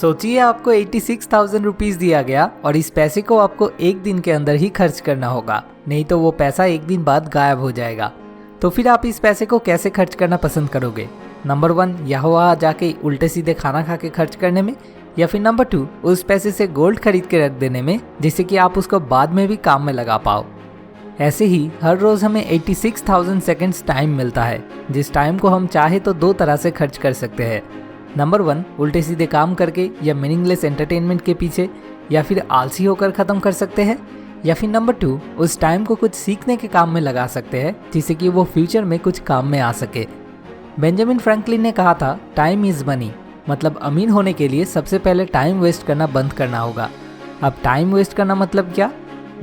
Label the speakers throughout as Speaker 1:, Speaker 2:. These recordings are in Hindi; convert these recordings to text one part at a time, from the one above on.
Speaker 1: सोचिए आपको 86,000 रुपीज दिया गया और इस पैसे को आपको एक दिन के अंदर ही खर्च करना होगा, नहीं तो वो पैसा एक दिन बाद गायब हो जाएगा। तो फिर आप इस पैसे को कैसे खर्च करना पसंद करोगे? नंबर 1, यहाँ वहाँ जाके उल्टे सीधे खाना खा के खर्च करने में, या फिर नंबर 2, उस पैसे से गोल्ड खरीद के रख देने में जिससे कि आप उसको बाद में भी काम में लगा पाओ। ऐसे ही हर रोज हमें 86,000 सेकेंड्स टाइम मिलता है, जिस टाइम को हम चाहे तो दो तरह से खर्च कर सकते हैं। नंबर 1, उल्टे सीधे काम करके या मीनिंगलेस एंटरटेनमेंट के पीछे, या फिर आलसी होकर ख़त्म कर सकते हैं। या फिर नंबर 2, उस टाइम को कुछ सीखने के काम में लगा सकते हैं जिससे कि वो फ्यूचर में कुछ काम में आ सके। बेंजामिन फ्रैंकलिन ने कहा था, टाइम इज़ मनी, मतलब अमीर होने के लिए सबसे पहले टाइम वेस्ट करना बंद करना होगा। अब टाइम वेस्ट करना मतलब क्या?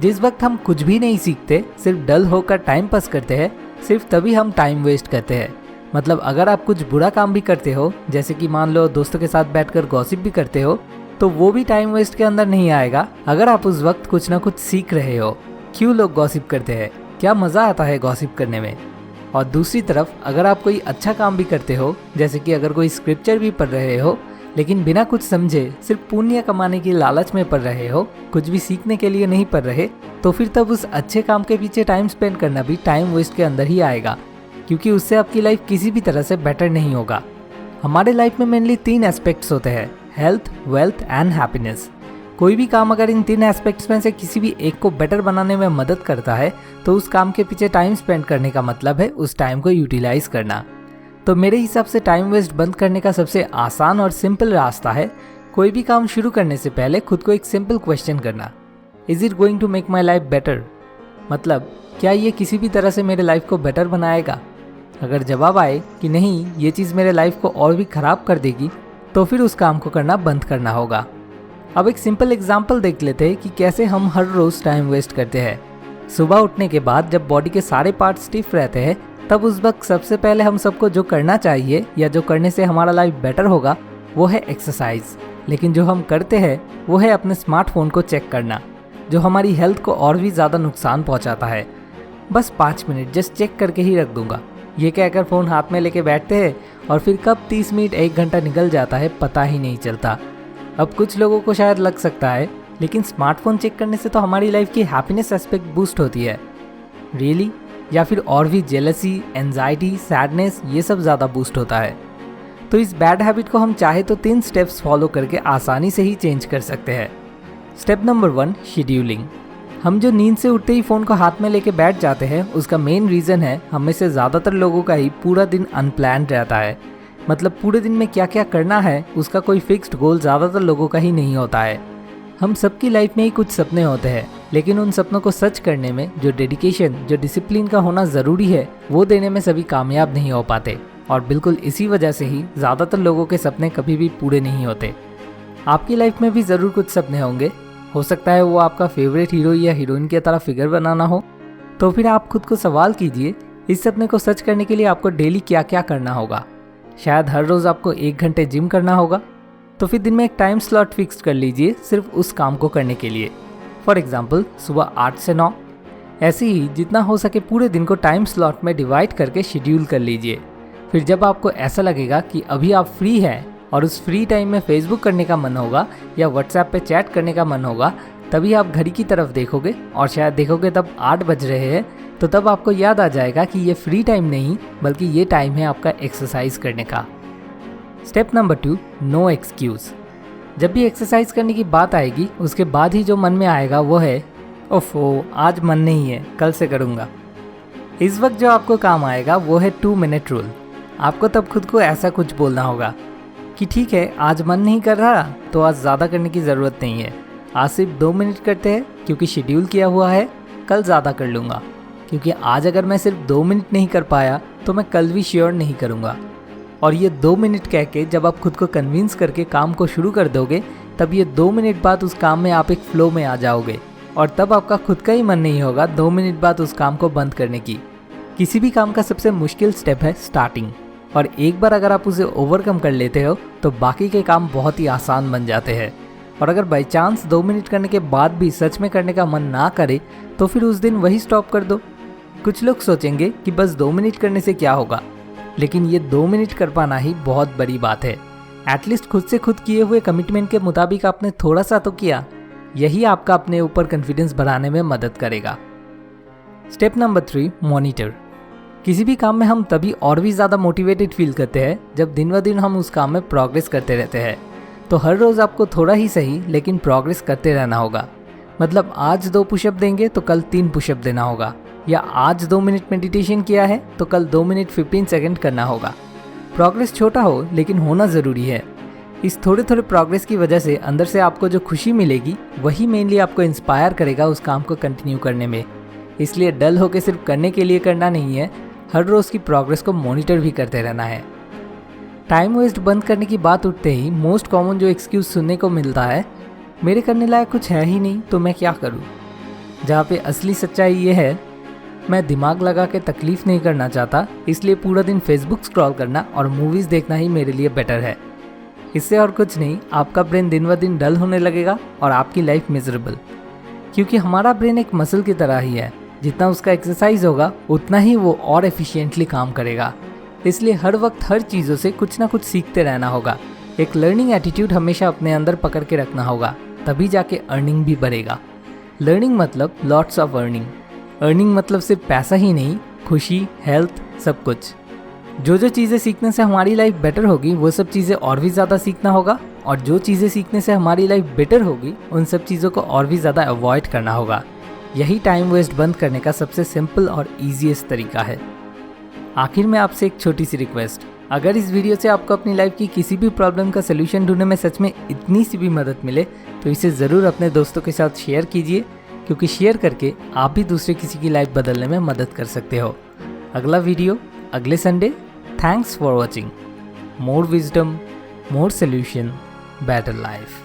Speaker 1: जिस वक्त हम कुछ भी नहीं सीखते, सिर्फ डल होकर टाइम पास करते हैं, सिर्फ तभी हम टाइम वेस्ट करते हैं। मतलब अगर आप कुछ बुरा काम भी करते हो, जैसे कि मान लो दोस्तों के साथ बैठकर गॉसिप भी करते हो, तो वो भी टाइम वेस्ट के अंदर नहीं आएगा अगर आप उस वक्त कुछ ना कुछ सीख रहे हो। क्यों लोग गॉसिप करते हैं? क्या मज़ा आता है गॉसिप करने में। और दूसरी तरफ अगर आप कोई अच्छा काम भी करते हो, जैसे कि अगर कोई स्क्रिप्चर भी पढ़ रहे हो लेकिन बिना कुछ समझे सिर्फ पुण्य कमाने की लालच में पढ़ रहे हो, कुछ भी सीखने के लिए नहीं पढ़ रहे, तो फिर तब उस अच्छे काम के पीछे टाइम स्पेंड करना भी टाइम वेस्ट के अंदर ही आएगा, क्योंकि उससे आपकी लाइफ किसी भी तरह से बेटर नहीं होगा। हमारे लाइफ में मेनली 3 एस्पेक्ट्स होते हैं, हेल्थ, वेल्थ एंड हैप्पीनेस। कोई भी काम अगर इन 3 एस्पेक्ट्स में से किसी भी एक को बेटर बनाने में मदद करता है, तो उस काम के पीछे टाइम स्पेंड करने का मतलब है उस टाइम को यूटिलाइज करना। तो मेरे हिसाब से टाइम वेस्ट बंद करने का सबसे आसान और सिंपल रास्ता है, कोई भी काम शुरू करने से पहले खुद को एक सिंपल क्वेश्चन करना, is it going to make my life better? मतलब क्या ये किसी भी तरह से मेरे लाइफ को बेटर बनाएगा? अगर जवाब आए कि नहीं, ये चीज़ मेरे लाइफ को और भी ख़राब कर देगी, तो फिर उस काम को करना बंद करना होगा। अब एक सिंपल एग्जाम्पल देख लेते हैं कि कैसे हम हर रोज़ टाइम वेस्ट करते हैं। सुबह उठने के बाद जब बॉडी के सारे पार्ट स्टिफ रहते हैं, तब उस वक्त सबसे पहले हम सबको जो करना चाहिए या जो करने से हमारा लाइफ बेटर होगा, वो है एक्सरसाइज। लेकिन जो हम करते हैं वो है अपने स्मार्टफोन को चेक करना, जो हमारी हेल्थ को और भी ज़्यादा नुकसान पहुंचाता है। बस 5 मिनट जस्ट चेक करके ही रख दूंगा, ये कहकर फ़ोन हाथ में लेके बैठते हैं और फिर कब 30 मिनट 1 घंटा निकल जाता है पता ही नहीं चलता। अब कुछ लोगों को शायद लग सकता है, लेकिन स्मार्टफोन चेक करने से तो हमारी लाइफ की हैप्पीनेस एस्पेक्ट बूस्ट होती है। रियली? या फिर और भी जेलसी, एंजाइटी, सैडनेस, ये सब ज़्यादा बूस्ट होता है। तो इस बैड हैबिट को हम चाहे तो 3 स्टेप्स फॉलो करके आसानी से ही चेंज कर सकते हैं। Step number 1, scheduling. हम जो नींद से उठते ही फ़ोन को हाथ में लेके बैठ जाते हैं, उसका मेन रीज़न है हम में से ज़्यादातर लोगों का ही पूरा दिन अनप्लान्ड रहता है। मतलब पूरे दिन में क्या क्या करना है उसका कोई फिक्स्ड गोल ज़्यादातर लोगों का ही नहीं होता है। हम सबकी लाइफ में ही कुछ सपने होते हैं, लेकिन उन सपनों को सच करने में जो डेडिकेशन, जो डिसिप्लिन का होना ज़रूरी है, वो देने में सभी कामयाब नहीं हो पाते। और बिल्कुल इसी वजह से ही ज़्यादातर लोगों के सपने कभी भी पूरे नहीं होते। आपकी लाइफ में भी ज़रूर कुछ सपने होंगे, हो सकता है वो आपका फेवरेट हीरो या हीरोइन की तरह फिगर बनाना हो। तो फिर आप खुद को सवाल कीजिए, इस सपने को सच करने के लिए आपको डेली क्या क्या करना होगा। शायद हर रोज़ आपको 1 घंटे जिम करना होगा, तो फिर दिन में एक टाइम स्लॉट फिक्स कर लीजिए सिर्फ उस काम को करने के लिए। फॉर एग्जाम्पल सुबह 8 से 9। ऐसे ही जितना हो सके पूरे दिन को टाइम स्लॉट में डिवाइड करके शेड्यूल कर लीजिए। फिर जब आपको ऐसा लगेगा कि अभी आप फ्री हैं और उस फ्री टाइम में फेसबुक करने का मन होगा या व्हाट्सएप पे चैट करने का मन होगा, तभी आप घड़ी की तरफ देखोगे और शायद देखोगे तब 8 बज रहे हैं। तो तब आपको याद आ जाएगा कि ये फ्री टाइम नहीं, बल्कि ये टाइम है आपका एक्सरसाइज करने का। Step number 2, no excuse. जब भी एक्सरसाइज करने की बात आएगी, उसके बाद ही जो मन में आएगा वो है, ओफो आज मन नहीं है, कल से करूँगा। इस वक्त जो आपको काम आएगा वो है 2 मिनट रूल। आपको तब खुद को ऐसा कुछ बोलना होगा कि ठीक है, आज मन नहीं कर रहा तो आज ज़्यादा करने की ज़रूरत नहीं है, आज सिर्फ 2 मिनट करते हैं क्योंकि शेड्यूल किया हुआ है, कल ज़्यादा कर लूँगा, क्योंकि आज अगर मैं सिर्फ 2 मिनट नहीं कर पाया तो मैं कल भी श्योर नहीं करूँगा। और ये 2 मिनट कह के जब आप खुद को कन्विंस करके काम को शुरू कर दोगे, तब ये 2 मिनट बाद उस काम में आप एक फ्लो में आ जाओगे और तब आपका खुद का ही मन नहीं होगा 2 मिनट बाद उस काम को बंद करने की। किसी भी काम का सबसे मुश्किल स्टेप है स्टार्टिंग, और एक बार अगर आप उसे ओवरकम कर लेते हो तो बाकी के काम बहुत ही आसान बन जाते हैं। और अगर बाई चांस 2 मिनट करने के बाद भी सच में करने का मन ना करे, तो फिर उस दिन वही स्टॉप कर दो। कुछ लोग सोचेंगे कि बस 2 मिनट करने से क्या होगा, लेकिन ये 2 मिनट कर पाना ही बहुत बड़ी बात है। एटलीस्ट खुद से खुद किए हुए कमिटमेंट के मुताबिक आपने थोड़ा सा तो किया। यही आपका अपने ऊपर कॉन्फिडेंस बढ़ाने में मदद करेगा। Step number 3, monitor. किसी भी काम में हम तभी और भी ज़्यादा मोटिवेटेड फील करते हैं जब दिन ब दिन हम उस काम में प्रोग्रेस करते रहते हैं। तो हर रोज़ आपको थोड़ा ही सही लेकिन प्रोग्रेस करते रहना होगा। मतलब आज 2 पुशअप देंगे तो कल 3 पुशअप देना होगा, या आज 2 मिनट मेडिटेशन किया है तो कल 2 मिनट 15 सेकंड करना होगा। प्रोग्रेस छोटा हो लेकिन होना ज़रूरी है। इस थोड़े थोड़े प्रोग्रेस की वजह से अंदर से आपको जो खुशी मिलेगी वही मेनली आपको इंस्पायर करेगा उस काम को कंटिन्यू करने में। इसलिए डल होकर सिर्फ करने के लिए करना नहीं है, हर रोज़ की प्रोग्रेस को मॉनिटर भी करते रहना है। टाइम वेस्ट बंद करने की बात उठते ही मोस्ट कॉमन जो एक्सक्यूज़ सुनने को मिलता है, मेरे करने लायक कुछ है ही नहीं तो मैं क्या करूं। जहाँ पे असली सच्चाई ये है, मैं दिमाग लगा के तकलीफ़ नहीं करना चाहता, इसलिए पूरा दिन फेसबुक स्क्रॉल करना और मूवीज़ देखना ही मेरे लिए बेटर है। इससे और कुछ नहीं, आपका ब्रेन दिन ब दिन डल होने लगेगा और आपकी लाइफ मिजरेबल। क्योंकि हमारा ब्रेन एक मसल की तरह ही है, जितना उसका एक्सरसाइज होगा उतना ही वो और एफिशिएंटली काम करेगा। इसलिए हर वक्त हर चीज़ों से कुछ ना कुछ सीखते रहना होगा। एक लर्निंग एटीट्यूड हमेशा अपने अंदर पकड़ के रखना होगा, तभी जाके अर्निंग भी बढ़ेगा। लर्निंग मतलब लॉट्स ऑफ अर्निंग। अर्निंग मतलब सिर्फ पैसा ही नहीं, खुशी, हेल्थ, सब कुछ। जो जो चीज़ें सीखने से हमारी लाइफ बेटर होगी वो सब चीज़ें और भी ज़्यादा सीखना होगा, और जो चीज़ें सीखने से हमारी लाइफ बेटर होगी उन सब चीज़ों को और भी ज़्यादा अवॉइड करना होगा। यही टाइम वेस्ट बंद करने का सबसे सिंपल और ईजीएस्ट तरीका है। आखिर में आपसे एक छोटी सी रिक्वेस्ट, अगर इस वीडियो से आपको अपनी लाइफ की किसी भी प्रॉब्लम का सलूशन ढूंढने में सच में इतनी सी भी मदद मिले तो इसे ज़रूर अपने दोस्तों के साथ शेयर कीजिए, क्योंकि शेयर करके आप भी दूसरे किसी की लाइफ बदलने में मदद कर सकते हो। अगला वीडियो अगले Sunday. Thanks for watching. More wisdom, more solution, better life.